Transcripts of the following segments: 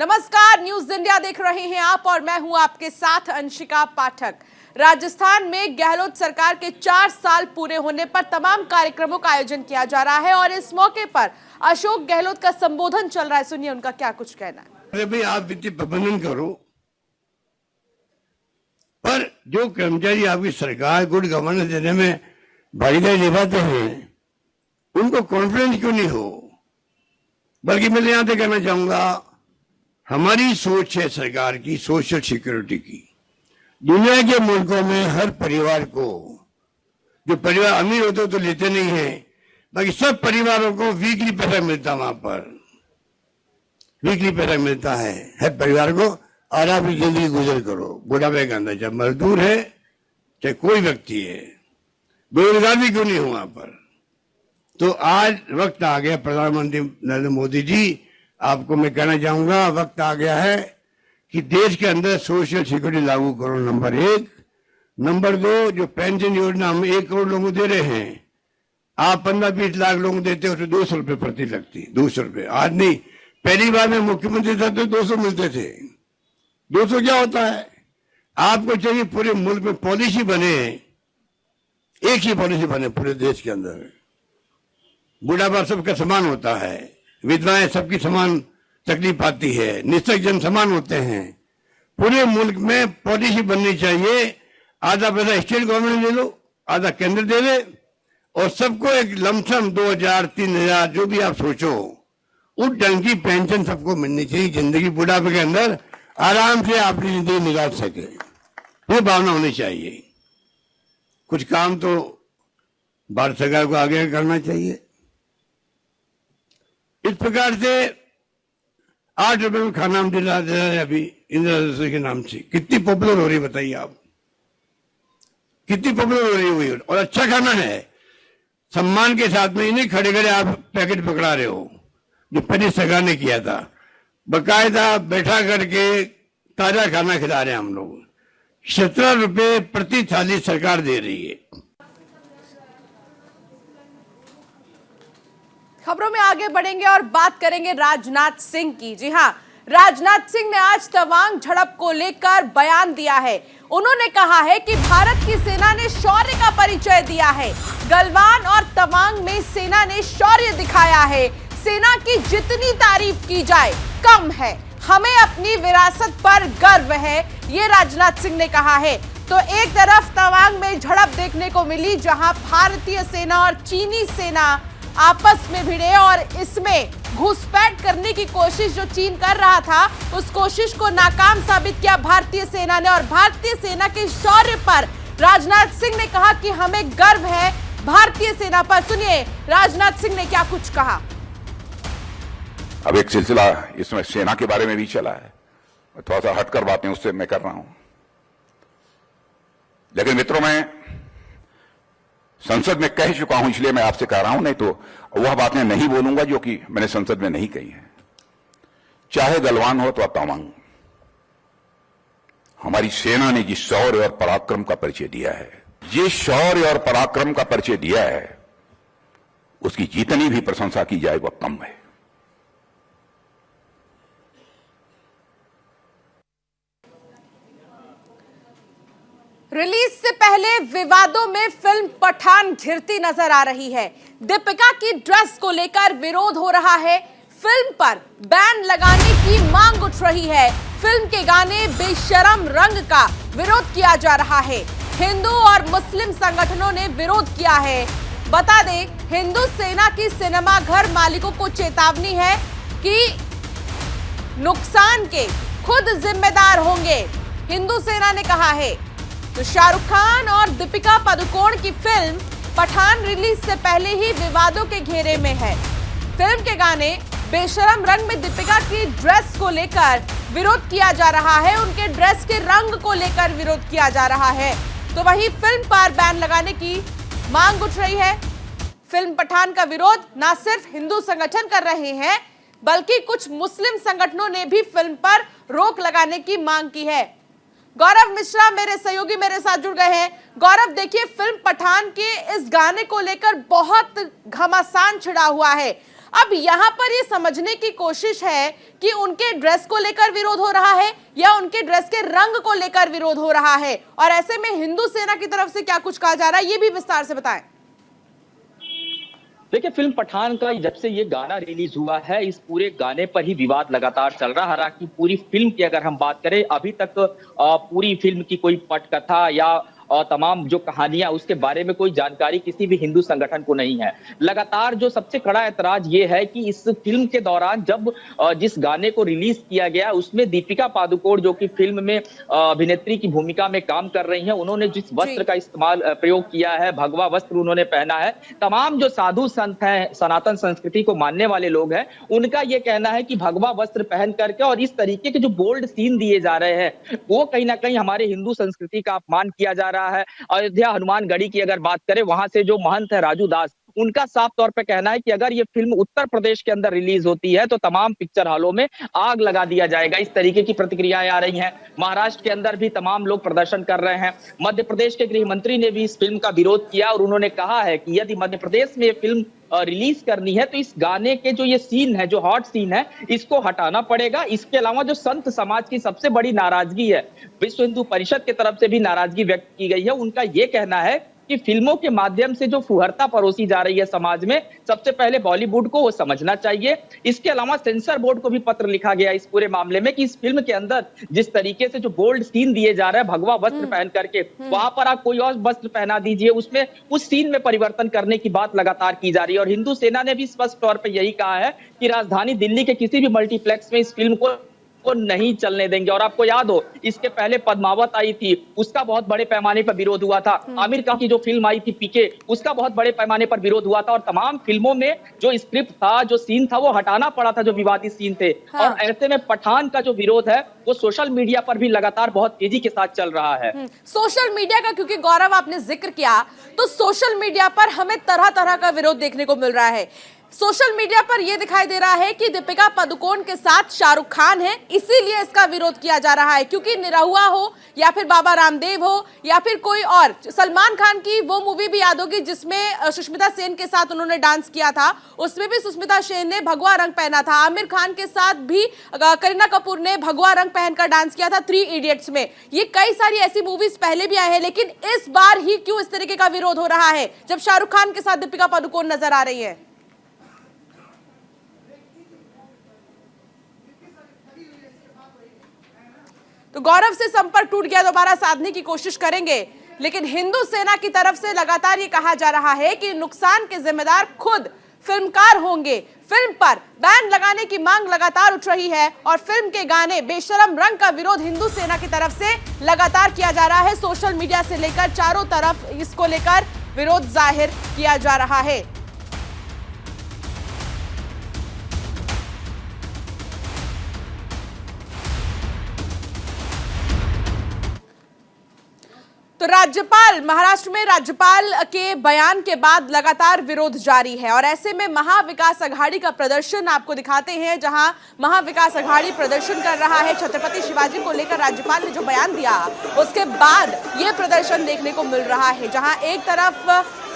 नमस्कार, news India देख रहे हैं आप और मैं हूं आपके साथ अंशिका पाठक। राजस्थान में गहलोत सरकार के 4 साल पूरे होने पर तमाम कार्यक्रमों का आयोजन किया जा रहा है और इस मौके पर अशोक गहलोत का संबोधन चल रहा है। सुनिए उनका क्या कुछ कहना है। अरे भाई, आप वित्तीय प्रबंधन करो, पर जो कर्मचारी आपकी सरकार गुड गवर्नेंस देने में भागीदारी निभाते हैं उनको कॉन्फिडेंस क्यों नहीं हो। बल्कि मैं यहां से कहना चाहूंगा, हमारी सोच है सरकार की सोशल सिक्योरिटी की। दुनिया के मुल्कों में हर परिवार को, जो परिवार अमीर होते तो लेते नहीं है, बाकी सब परिवारों को वीकली पैसा मिलता, वहां पर वीकली पैसा मिलता है। हर परिवार को आराम की जिंदगी गुजर करो बुढ़ापे के अंदर, चाहे मजदूर है चाहे कोई व्यक्ति है, बेरोजगार भी क्यों नहीं हो वहां पर। तो आज वक्त आ गया, प्रधानमंत्री नरेंद्र मोदी जी, आपको मैं कहना चाहूंगा, वक्त आ गया है कि देश के अंदर सोशल सिक्योरिटी लागू करो, नंबर 1। नंबर 2, जो पेंशन योजना हम 1 करोड़ लोगों को दे रहे हैं, आप 15-20 लाख लोगों को देते हो तो 200 रुपये प्रति लगती, 200 रुपये। आज नहीं, पहली बार में मुख्यमंत्री था तो 200 मिलते थे। 200 क्या होता है। आपको चाहिए पूरे मुल्क में पॉलिसी बने, एक ही पॉलिसी बने पूरे देश के अंदर। बुढ़ापा सबका समान होता है, विधवाएं सबकी समान तकलीफ आती है, निःशक्त समान होते हैं। पूरे मुल्क में पॉलिसी बननी चाहिए। आधा पैसा स्टेट गवर्नमेंट दे लो, आधा केंद्र दे दे, और सबको एक लमसम 2000-3000 जो भी आप सोचो, उस ढंग की पेंशन सबको मिलनी चाहिए। जिंदगी बुढ़ापे के अंदर आराम से अपनी जिंदगी निकाल सके, ये भावना होनी चाहिए। कुछ काम तो भारत सरकार को आगे करना चाहिए। इस प्रकार से 8 रुपए में खाना हम दिला दे रहे हैं अभी इंदिरा रसोई के नाम से। कितनी पॉपुलर हो रही है बताइए आप, कितनी पॉपुलर हो रही है। और अच्छा खाना है, सम्मान के साथ में। इन्हें खड़े खड़े आप पैकेट पकड़ा रहे हो, जो पहले सरकार ने किया था। बकायदा बैठा करके ताजा खाना खिला रहे हैं हम लोग। 17 रुपए प्रति थाली सरकार दे रही है। खबरों में आगे बढ़ेंगे और बात करेंगे राजनाथ सिंह की। जी हां, राजनाथ सिंह ने आज तवांग झड़प को लेकर बयान दिया है। उन्होंने कहा है कि भारत की सेना ने शौर्य का परिचय दिया है। गलवान और तवांग में सेना ने शौर्य दिखाया है। सेना की जितनी तारीफ की जाए कम है। हमें अपनी विरासत पर गर्व है, ये राजनाथ सिंह ने कहा है। तो एक तरफ तवांग में झड़प देखने को मिली, जहां भारतीय सेना और चीनी सेना आपस में भिड़े और इसमें घुसपैठ करने की कोशिश जो चीन कर रहा था, उस कोशिश को नाकाम साबित किया भारतीय सेना ने। और भारतीय सेना के शौर्य पर राजनाथ सिंह ने कहा कि हमें गर्व है भारतीय सेना पर। सुनिए राजनाथ सिंह ने क्या कुछ कहा। अब एक सिलसिला इसमें सेना के बारे में भी चला है, थोड़ा सा हटकर बातें उससे मैं कर रहा हूं। लेकिन मित्रों, मैं संसद में कह चुका हूं, इसलिए मैं आपसे कह रहा हूं, नहीं तो वह बातें नहीं बोलूंगा जो कि मैंने संसद में नहीं कही है। चाहे गलवान हो तो तवांग, हमारी सेना ने जिस शौर्य और पराक्रम का परिचय दिया है, जिस शौर्य और पराक्रम का परिचय दिया है, उसकी जितनी भी प्रशंसा की जाए वह कम है। रिलीज से पहले विवादों में फिल्म पठान घिरती नजर आ रही है। दीपिका की ड्रेस को लेकर विरोध हो रहा है। फिल्म पर बैन लगाने की मांग उठ रही है। फिल्म के गाने बेशरम रंग का विरोध किया जा रहा है। हिंदू और मुस्लिम संगठनों ने विरोध किया है। बता दें, हिंदू सेना की सिनेमा घर मालिकों को चेतावनी है कि नुकसान के खुद जिम्मेदार होंगे, हिंदू सेना ने कहा है। तो शाहरुख खान और दीपिका पादुकोण की फिल्म पठान रिलीज से पहले ही विवादों के घेरे में है। फिल्म के गाने बेशरम रंग में दीपिका की ड्रेस को लेकर विरोध किया जा रहा है, उनके ड्रेस के रंग को लेकर विरोध किया जा रहा है। तो वहीं फिल्म पर बैन लगाने की मांग उठ रही है। फिल्म पठान का विरोध न सिर्फ हिंदू संगठन कर रहे हैं, बल्कि कुछ मुस्लिम संगठनों ने भी फिल्म पर रोक लगाने की मांग की है। गौरव मिश्रा मेरे सहयोगी मेरे साथ जुड़ गए हैं। गौरव, देखिए, फिल्म पठान के इस गाने को लेकर बहुत घमासान छिड़ा हुआ है। अब यहाँ पर ये समझने की कोशिश है कि उनके ड्रेस को लेकर विरोध हो रहा है या उनके ड्रेस के रंग को लेकर विरोध हो रहा है, और ऐसे में हिंदू सेना की तरफ से क्या कुछ कहा जा रहा है, ये भी विस्तार से बताएं। देखिए, फिल्म पठान का जब से ये गाना रिलीज हुआ है, इस पूरे गाने पर ही विवाद लगातार चल रहा है। कि पूरी फिल्म की अगर हम बात करें, अभी तक पूरी फिल्म की कोई पटकथा या तमाम जो कहानियां, उसके बारे में कोई जानकारी किसी भी हिंदू संगठन को नहीं है। लगातार जो सबसे कड़ा ऐतराज ये है कि इस फिल्म के दौरान जब जिस गाने को रिलीज किया गया, उसमें दीपिका पादुकोण जो कि फिल्म में अभिनेत्री की भूमिका में काम कर रही हैं, उन्होंने जिस वस्त्र का इस्तेमाल प्रयोग किया है, भगवा वस्त्र उन्होंने पहना है। तमाम जो साधु संत हैं, सनातन संस्कृति को मानने वाले लोग हैं, उनका ये कहना है कि भगवा वस्त्र पहन करके और इस तरीके के जो बोल्ड सीन दिए जा रहे हैं, वो कहीं ना कहीं हमारे हिंदू संस्कृति का अपमान किया जा रहा है। अयोध्या हनुमानगढ़ी की अगर बात करें, वहां से जो महंत है राजू दास, उनका साफ तौर पे कहना है कि अगर ये फिल्म उत्तर प्रदेश के अंदर रिलीज होती है तो तमाम पिक्चर हॉलों में आग लगा दिया जाएगा। इस तरीके की प्रतिक्रियाएं आ रही हैं। महाराष्ट्र के अंदर भी तमाम लोग प्रदर्शन कर रहे हैं। मध्य प्रदेश के गृह मंत्री ने भी इस फिल्म का विरोध किया और उन्होंने कहा है कि यदि मध्य प्रदेश में ये फिल्म रिलीज करनी है तो इस गाने के जो ये सीन है, जो हॉट सीन है, इसको हटाना पड़ेगा। इसके अलावा जो संत समाज की सबसे बड़ी नाराजगी है, विश्व हिंदू परिषद की तरफ से भी नाराजगी व्यक्त की गई है। उनका ये कहना है कि फिल्मों के माध्यम से जो फुहरता परोसी जा रही है समाज में, सबसे पहले बॉलीवुड को वो समझना चाहिए। इसके अलावा सेंसर बोर्ड को भी पत्र लिखा गया इस पूरे मामले में कि इस फिल्म के अंदर जिस तरीके से जो बोल्ड सीन दिए जा रहे हैं भगवा वस्त्र पहन करके, वहां पर आप कोई और वस्त्र पहना दीजिए, उसमें उस सीन में परिवर्तन करने की बात लगातार की जा रही है। और हिंदू सेना ने भी स्पष्ट तौर पर यही कहा है कि राजधानी दिल्ली के किसी भी मल्टीप्लेक्स में इस फिल्म को नहीं चलने देंगे। और आपको याद हो, इसके पहले पद्मावत आई थी, उसका बहुत बड़े पैमाने पर विरोध हुआ था। आमिर खान की जो फिल्म आई थी पीके, उसका बहुत बड़े पैमाने पर विरोध हुआ था। और तमाम फिल्मों में जो स्क्रिप्ट था, जो सीन था, वो हटाना पड़ा था, जो विवादित सीन थे। हाँ। और ऐसे में पठान का जो विरोध है वो सोशल मीडिया पर भी लगातार बहुत तेजी के साथ चल रहा है। सोशल मीडिया का, क्योंकि गौरव आपने जिक्र किया, तो सोशल मीडिया पर हमें तरह तरह का विरोध देखने को मिल रहा है। सोशल मीडिया पर यह दिखाई दे रहा है कि दीपिका पादुकोण के साथ शाहरुख खान है, इसीलिए इसका विरोध किया जा रहा है। क्योंकि निरहुआ हो या फिर बाबा रामदेव हो या फिर कोई और, सलमान खान की वो मूवी भी याद होगी जिसमें सुष्मिता सेन के साथ उन्होंने डांस किया था, उसमें भी सुष्मिता सेन ने भगवा रंग पहना था। आमिर खान के साथ भी करीना कपूर ने भगवा रंग पहनकर डांस किया था 3 इडियट्स में। ये कई सारी ऐसी मूवीज पहले भी आए हैं, लेकिन इस बार ही क्यों इस तरीके का विरोध हो रहा है जब शाहरुख खान के साथ दीपिका पादुकोण नजर आ रही है? तो गौरव से संपर्क टूट गया, दोबारा साधने की कोशिश करेंगे। लेकिन हिंदू सेना की तरफ से लगातार ये कहा जा रहा है कि नुकसान के जिम्मेदार खुद फिल्मकार होंगे। फिल्म पर बैन लगाने की मांग लगातार उठ रही है और फिल्म के गाने बेशरम रंग का विरोध हिंदू सेना की तरफ से लगातार किया जा रहा है। सोशल मीडिया से लेकर चारों तरफ इसको लेकर विरोध जाहिर किया जा रहा है। तो राज्यपाल, महाराष्ट्र में राज्यपाल के बयान के बाद लगातार विरोध जारी है और ऐसे में महाविकास अघाड़ी का प्रदर्शन आपको दिखाते हैं, जहां महाविकास अघाड़ी प्रदर्शन कर रहा है। छत्रपति शिवाजी को लेकर राज्यपाल ने जो बयान दिया, उसके बाद ये प्रदर्शन देखने को मिल रहा है, जहां एक तरफ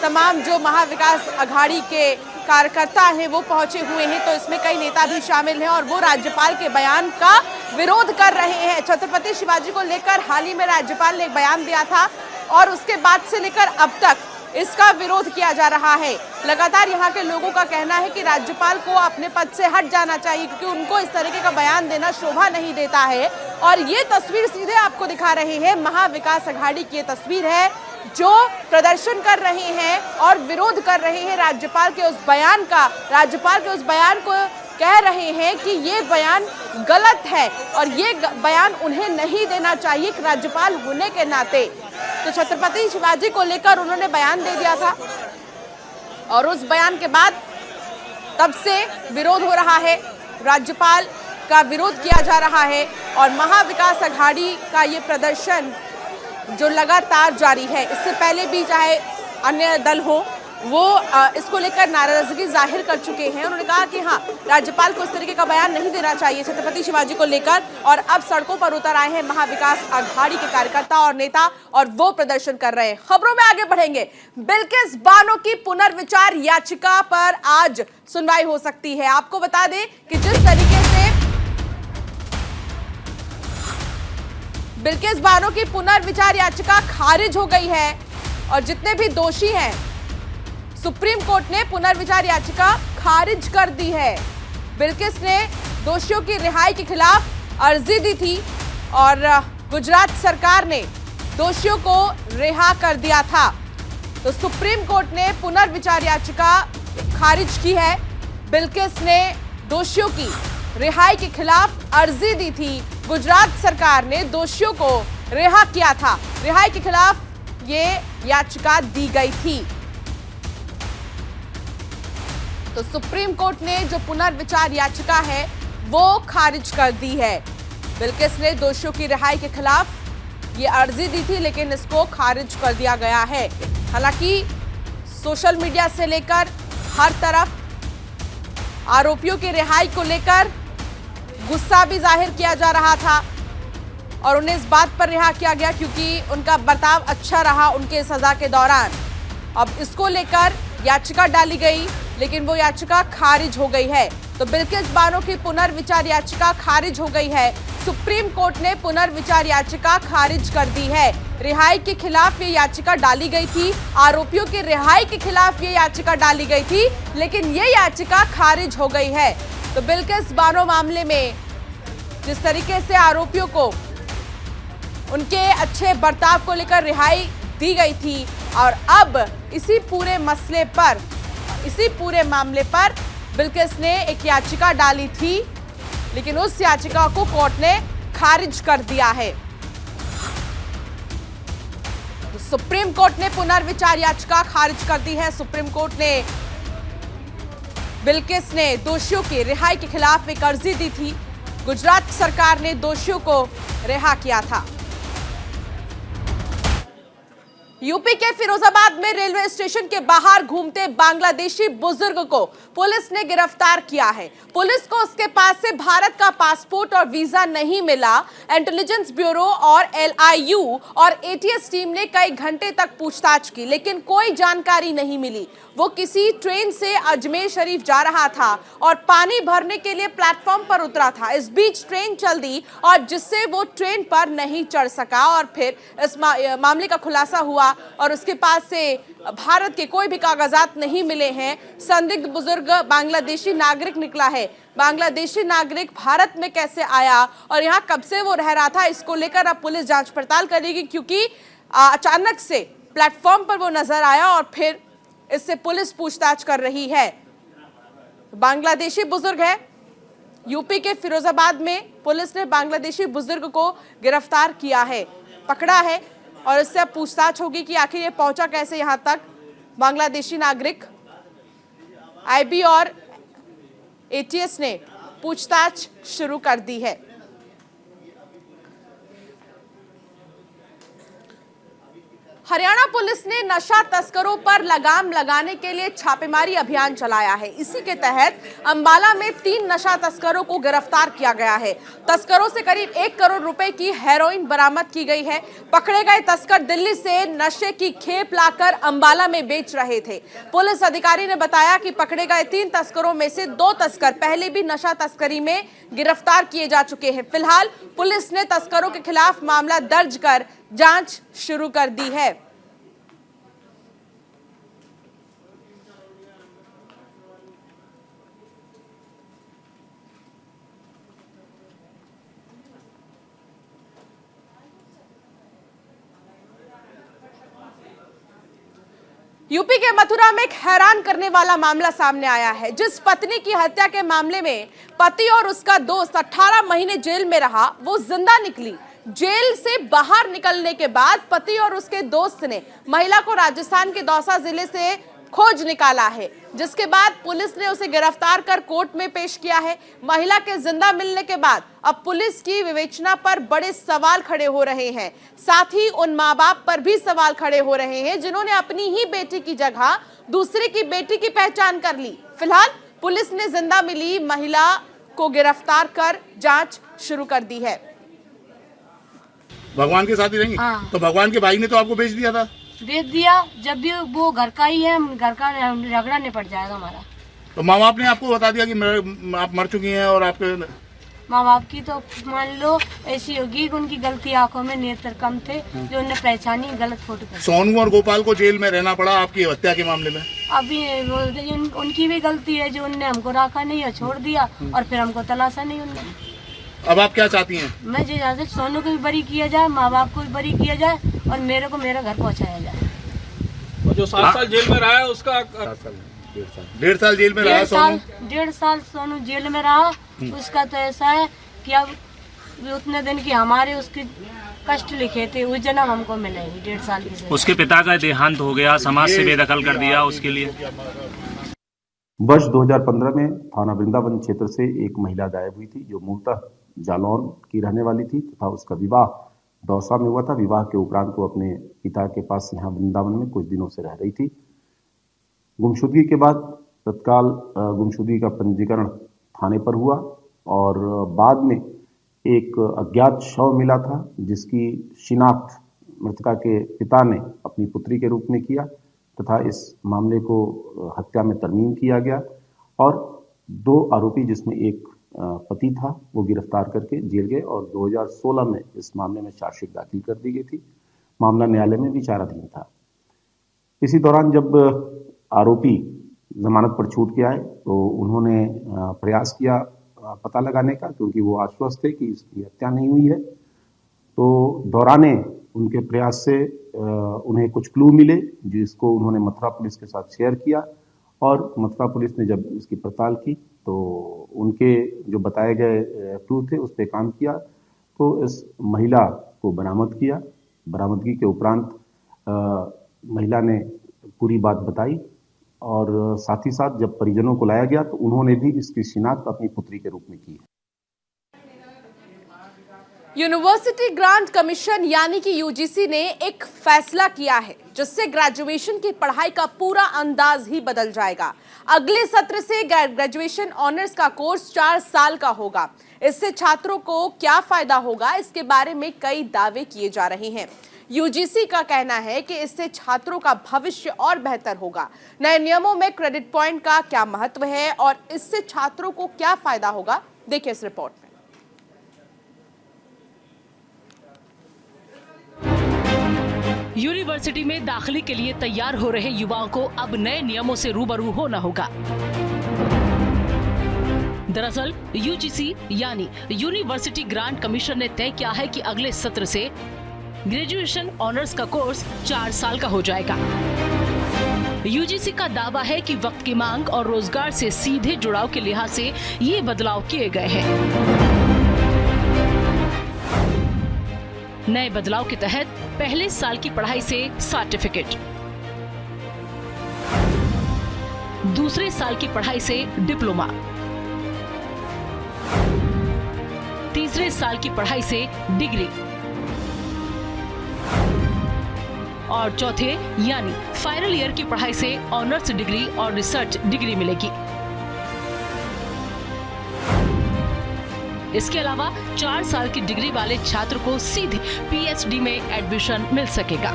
तमाम जो महाविकास अघाड़ी के कार्यकर्ता हैं वो पहुंचे हुए हैं, तो इसमें कई नेता भी शामिल हैं और वो राज्यपाल के बयान का विरोध कर रहे हैं। छत्रपति शिवाजी को लेकर हाल ही में राज्यपाल ने एक बयान दिया था और उसके बाद से लेकर अब तक इसका विरोध किया जा रहा है। लगातार यहाँ के लोगों का कहना है कि राज्यपाल को अपने पद से हट जाना चाहिए, क्योंकि उनको इस तरीके का बयान देना शोभा नहीं देता है। और ये तस्वीर सीधे आपको दिखा रहे हैं, महाविकास अघाड़ी की ये तस्वीर है जो प्रदर्शन कर रहे हैं और विरोध कर रहे हैं राज्यपाल के उस बयान का। राज्यपाल के उस बयान को कह रहे हैं कि ये बयान गलत है और ये बयान उन्हें नहीं देना चाहिए राज्यपाल होने के नाते। तो छत्रपति शिवाजी को लेकर उन्होंने बयान दे दिया था और उस बयान के बाद तब से विरोध हो रहा है, राज्यपाल का विरोध किया जा रहा है और महाविकास अघाड़ी का ये प्रदर्शन जो लगातार जारी है। इससे पहले भी चाहे अन्य दल हो वो इसको लेकर नाराजगी जाहिर कर चुके हैं। उन्होंने कहा कि हाँ, राज्यपाल को इस तरीके का बयान नहीं देना चाहिए छत्रपति शिवाजी को लेकर, और अब सड़कों पर उतर आए हैं महाविकास आघाड़ी के कार्यकर्ता और नेता, और वो प्रदर्शन कर रहे हैं। खबरों में आगे बढ़ेंगे। बिल्किस बानो की पुनर्विचार याचिका पर आज सुनवाई हो सकती है। आपको बता दें कि जिस तरीके से बिल्किस बानो की पुनर्विचार याचिका खारिज हो गई है और जितने भी दोषी हैं, सुप्रीम कोर्ट ने पुनर्विचार याचिका खारिज कर दी है। बिल्किस ने दोषियों की रिहाई के खिलाफ अर्जी दी थी और गुजरात सरकार ने दोषियों को रिहा कर दिया था। तो सुप्रीम कोर्ट ने पुनर्विचार याचिका खारिज की है। बिल्किस ने दोषियों की रिहाई के खिलाफ अर्जी दी थी। गुजरात सरकार ने दोषियों को रिहा किया था। रिहाई के खिलाफ ये याचिका दी गई थी। तो सुप्रीम कोर्ट ने जो पुनर्विचार याचिका है वो खारिज कर दी है। बिल्किस ने दोषियों की रिहाई के खिलाफ ये अर्जी दी थी, लेकिन इसको खारिज कर दिया गया है। हालांकि सोशल मीडिया से लेकर हर तरफ आरोपियों की रिहाई को लेकर गुस्सा भी जाहिर किया जा रहा था और उन्हें इस बात पर रिहा किया गया क्योंकि उनका बर्ताव अच्छा रहा उनके सजा के दौरान। अब इसको लेकर याचिका डाली गई, लेकिन वो याचिका खारिज हो गई है। तो बिल्किस बानो की पुनर्विचार याचिका खारिज हो गई है। सुप्रीम कोर्ट ने पुनर्विचार याचिका खारिज कर दी है। रिहाई के खिलाफ ये याचिका डाली गई थी, आरोपियों की रिहाई के खिलाफ ये याचिका डाली गई थी, लेकिन ये याचिका खारिज हो गई है। तो बिल्किस बानो मामले में जिस तरीके से आरोपियों को उनके अच्छे बर्ताव को लेकर रिहाई दी गई थी, और अब इसी पूरे मसले पर, इसी पूरे मामले पर बिल्किस ने एक याचिका डाली थी, लेकिन उस याचिका को कोर्ट ने खारिज कर दिया है। तो सुप्रीम कोर्ट ने पुनर्विचार याचिका खारिज कर दी है। सुप्रीम कोर्ट ने बिल्किस ने दोषियों की रिहाई के खिलाफ एक अर्जी दी थी। गुजरात सरकार ने दोषियों को रिहा किया था। यूपी के फिरोजाबाद में रेलवे स्टेशन के बाहर घूमते बांग्लादेशी बुजुर्ग को पुलिस ने गिरफ्तार किया है। पुलिस को उसके पास से भारत का पासपोर्ट और वीजा नहीं मिला। इंटेलिजेंस ब्यूरो और LIU और ATS टीम ने कई घंटे तक पूछताछ की, लेकिन कोई जानकारी नहीं मिली। वो किसी ट्रेन से अजमेर शरीफ जा रहा था और पानी भरने के लिए प्लेटफॉर्म पर उतरा था। इस बीच ट्रेन चल दी और जिससे वो ट्रेन पर नहीं चढ़ सका और फिर इस मामले का खुलासा हुआ और उसके पास से भारत के कोई भी कागजात नहीं मिले हैं। संदिग्ध बुजुर्ग बांग्लादेशी नागरिक निकला है। बांग्लादेशी नागरिक भारत में कैसे आया और यहाँ कब से वो रह रहा था, इसको लेकर अब पुलिस जांच पड़ताल करेगी, क्योंकि अचानक से प्लेटफॉर्म पर वो नजर आया और फिर इससे पुलिस पूछताछ कर रही है। बांग्लादेशी बुजुर्ग है। यूपी के फिरोजाबाद में पुलिस ने बांग्लादेशी बुजुर्ग को गिरफ्तार किया है, पकड़ा है, और इससे अब पूछताछ होगी कि आखिर ये पहुंचा कैसे यहां तक। बांग्लादेशी नागरिक IB और ATS ने पूछताछ शुरू कर दी है। हरियाणा पुलिस ने नशा तस्करों पर लगाम लगाने के लिए छापेमारी अभियान चलाया है। इसी के तहत अंबाला में 3 नशा तस्करों को गिरफ्तार किया गया है। तस्करों से करीब 1 करोड़ रुपए की हेरोइन बरामद की गई है। पकड़े गए तस्कर दिल्ली से नशे की खेप लाकर अंबाला में बेच रहे थे। पुलिस अधिकारी ने बताया कि पकड़े गए 3 तस्करों में से 2 तस्कर पहले भी नशा तस्करी में गिरफ्तार किए जा चुके हैं। फिलहाल पुलिस ने तस्करों के खिलाफ मामला दर्ज कर जांच शुरू कर दी है। यूपी के मथुरा में एक हैरान करने वाला मामला सामने आया है। जिस पत्नी की हत्या के मामले में पति और उसका दोस्त 18 महीने जेल में रहा, वो जिंदा निकली। जेल से बाहर निकलने के बाद पति और उसके दोस्त ने महिला को राजस्थान के दौसा जिले से खोज निकाला है, जिसके बाद पुलिस ने उसे गिरफ्तार कर कोर्ट में पेश किया है। महिला के जिंदा मिलने के बाद अब पुलिस की विवेचना पर बड़े सवाल खड़े हो रहे हैं। साथ ही उन माँ बाप पर भी सवाल खड़े हो रहे हैं जिन्होंने अपनी ही बेटी की जगह दूसरे की बेटी की पहचान कर ली। फिलहाल पुलिस ने जिंदा मिली महिला को गिरफ्तार कर जांच शुरू कर दी है। भगवान के साथ ही रहेंगे। हाँ। तो भगवान के भाई ने तो आपको बेच दिया था। बेच दिया, जब भी वो घर का ही है, घर का झगड़ा निपट जाएगा हमारा। तो माँ बाप ने आपको बता दिया कि आप मर चुकी हैं और आपके माँ बाप की तो मान लो ऐसी होगी कि उनकी गलती, आंखों में नेत्र कम थे जो उन्हें पहचानी गलत फोटो कर। सोनू और गोपाल को जेल में रहना पड़ा आपकी हत्या के मामले में। अभी उनकी भी गलती है जो उनने हमको रखा नहीं और छोड़ दिया और फिर हमको तलाशा नहीं उनने। अब आप क्या चाहती हैं? मैं जो चाहती सोनू को भी बरी किया जाए, माँ बाप को भी बरी किया जाए और मेरे को मेरा घर पहुँचाया जाए। और जो 7 साल जेल में रहा है उसका 1.5 साल जेल में रहा सोनू। 1.5 साल सोनू जेल में रहा। उसका तो ऐसा है कि अब उतने दिन की हमारे उसके कष्ट लिखे थे वो जन्म हमको मिलेंगे 1.5 साल की। उसके पिता का देहांत हो गया, समाज से बेदखल कर दिया उसके लिए। वर्ष 2015 में थाना वृंदावन क्षेत्र से एक महिला गायब हुई थी जो मूलतः जालौन की रहने वाली थी तथा उसका विवाह दौसा में हुआ था। विवाह के उपरांत वो अपने पिता के पास यहाँ वृंदावन में कुछ दिनों से रह रही थी। गुमशुदगी के बाद तत्काल गुमशुदगी का पंजीकरण थाने पर हुआ और बाद में एक अज्ञात शव मिला था जिसकी शिनाख्त मृतका के पिता ने अपनी पुत्री के रूप में किया तथा इस मामले को हत्या में तरमीम किया गया और 2 आरोपी जिसमें एक पति था वो गिरफ्तार करके जेल गए और 2016 में इस मामले में चार्जशीट दाखिल कर दी गई थी। मामला न्यायालय में विचाराधीन था। इसी दौरान जब आरोपी जमानत पर छूट के आए तो उन्होंने प्रयास किया पता लगाने का, क्योंकि वो आश्वस्त थे कि इसकी हत्या नहीं हुई है। तो दौराने उनके प्रयास से उन्हें कुछ क्लू मिले जिसको उन्होंने मथुरा पुलिस के साथ शेयर किया और मथुरा पुलिस ने जब इसकी पड़ताल की तो उनके जो बताए गए क्लू थे उस पर काम किया तो इस महिला को बरामद किया। बरामदगी के उपरांत महिला ने पूरी बात बताई और साथ ही साथ जब परिजनों को लाया गया तो उन्होंने भी इसकी शिनाख्त अपनी पुत्री के रूप में की है। यूनिवर्सिटी ग्रांट कमीशन यानी कि यूजीसी ने एक फैसला किया है जिससे ग्रेजुएशन की पढ़ाई का पूरा अंदाज ही बदल जाएगा। अगले सत्र से ग्रेजुएशन ऑनर्स का कोर्स 4 साल का होगा। इससे छात्रों को क्या फायदा होगा, इसके बारे में कई दावे किए जा रहे हैं। यूजीसी का कहना है कि इससे छात्रों का भविष्य और बेहतर होगा। नए नियमों में क्रेडिट पॉइंट का क्या महत्व है और इससे छात्रों को क्या फायदा होगा, देखिए इस रिपोर्ट में। यूनिवर्सिटी में दाखिले के लिए तैयार हो रहे युवाओं को अब नए नियमों से रूबरू होना होगा। दरअसल यूजीसी यानी यूनिवर्सिटी ग्रांट कमीशन ने तय किया है कि अगले सत्र से ग्रेजुएशन ऑनर्स का कोर्स 4 साल का हो जाएगा। यूजीसी का दावा है कि वक्त की मांग और रोजगार से सीधे जुड़ाव के लिहाज से ये बदलाव किए गए हैं। नए बदलाव के तहत पहले साल की पढ़ाई से सर्टिफिकेट, दूसरे साल की पढ़ाई से डिप्लोमा, तीसरे साल की पढ़ाई से डिग्री और चौथे यानी फाइनल ईयर की पढ़ाई से ऑनर्स डिग्री और रिसर्च डिग्री मिलेगी। इसके अलावा 4 साल की डिग्री वाले छात्र को सीधे पीएचडी में एडमिशन मिल सकेगा।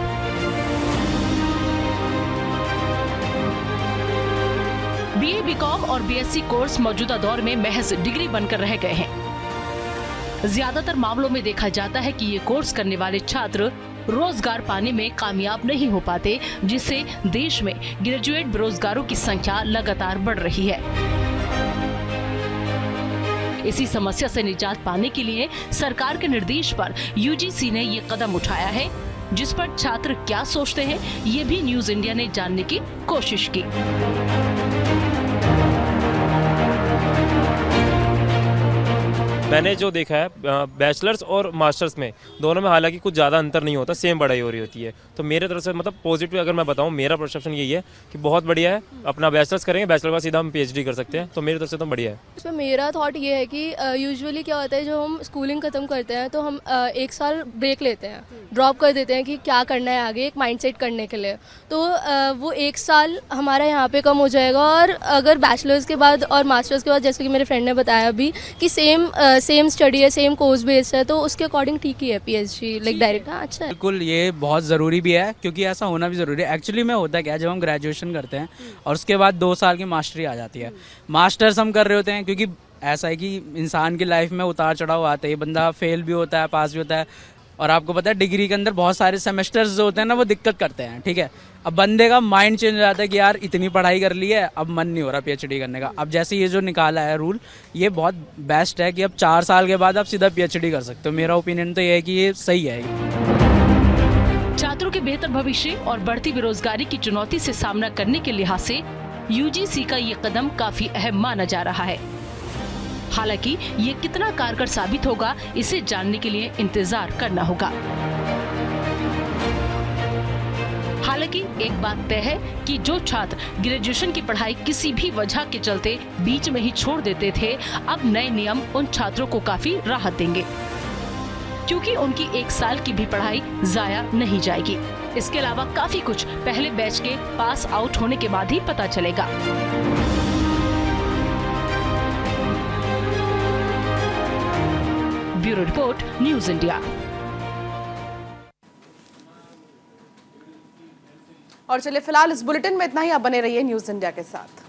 बीए, बीकॉम और बीएससी कोर्स मौजूदा दौर में महज डिग्री बनकर रह गए हैं। ज्यादातर मामलों में देखा जाता है कि ये कोर्स करने वाले छात्र रोजगार पाने में कामयाब नहीं हो पाते, जिससे देश में ग्रेजुएट बेरोजगारों की संख्या लगातार बढ़ रही है। इसी समस्या से निजात पाने के लिए सरकार के निर्देश पर यूजीसी ने ये कदम उठाया है, जिस पर छात्र क्या सोचते हैं ये भी न्यूज इंडिया ने जानने की कोशिश की। मैंने जो देखा है बैचलर्स और मास्टर्स में दोनों में हालांकि कुछ ज़्यादा अंतर नहीं होता, सेम पढ़ाई हो रही होती है। तो मेरे तरफ से मतलब पॉजिटिव अगर मैं बताऊं, मेरा परसेप्शन यही है कि बहुत बढ़िया है। अपना बैचलर्स करेंगे, बैचलर का सीधा हम PhD कर सकते हैं, तो मेरी तरफ से तो बढ़िया है। इसमें मेरा थॉट ये है कि यूजुअली क्या होता है, जो हम स्कूलिंग ख़त्म करते हैं तो हम 1 साल ब्रेक लेते हैं, ड्रॉप कर देते हैं कि क्या करना है आगे, एक माइंडसेट करने के लिए। तो वो 1 साल हमारा यहाँ पे कम हो जाएगा। और अगर बैचलर्स के बाद और मास्टर्स के बाद, जैसे कि मेरे फ्रेंड ने बताया अभी कि सेम स्टडी है, सेम कोर्स बेस्ड है, तो उसके अकॉर्डिंग ठीक ही है PhD लाइक डायरेक्ट। हाँ, अच्छा है। बिल्कुल, ये बहुत ज़रूरी भी है, क्योंकि ऐसा होना भी ज़रूरी है। एक्चुअली में होता क्या है, जब हम ग्रेजुएशन करते हैं और उसके बाद 2 साल की मास्टरी आ जाती है। मास्टर्स हम कर रहे होते हैं क्योंकि ऐसा है कि इंसान की लाइफ में उतार चढ़ाव आते हैं, बंदा फेल भी होता है, पास भी होता है। और आपको पता है डिग्री के अंदर बहुत सारे सेमेस्टर्स जो होते हैं ना, वो दिक्कत करते हैं, ठीक है। अब बंदे का माइंड चेंज हो जाता है कि यार इतनी पढ़ाई कर ली है, अब मन नहीं हो रहा PhD करने का। अब जैसे ये जो निकाला है रूल, ये बहुत बेस्ट है कि अब 4 साल के बाद आप सीधा PhD कर सकते हो। मेरा ओपिनियन तो ये है कि ये सही है। छात्रों के बेहतर भविष्य और बढ़ती बेरोजगारी की चुनौती से सामना करने के लिहाज से UGC का ये कदम काफी अहम माना जा रहा है। हालांकि ये कितना कारगर साबित होगा, इसे जानने के लिए इंतजार करना होगा। हालांकि एक बात तय है कि जो छात्र ग्रेजुएशन की पढ़ाई किसी भी वजह के चलते बीच में ही छोड़ देते थे, अब नए नियम उन छात्रों को काफी राहत देंगे, क्योंकि उनकी 1 साल की भी पढ़ाई जाया नहीं जाएगी। इसके अलावा काफी कुछ पहले बैच के पास आउट होने के बाद ही पता चलेगा। Bureau report, news India. और चलिए फिलहाल इस बुलेटिन में इतना ही। आप बने रहिए न्यूज़ इंडिया के साथ।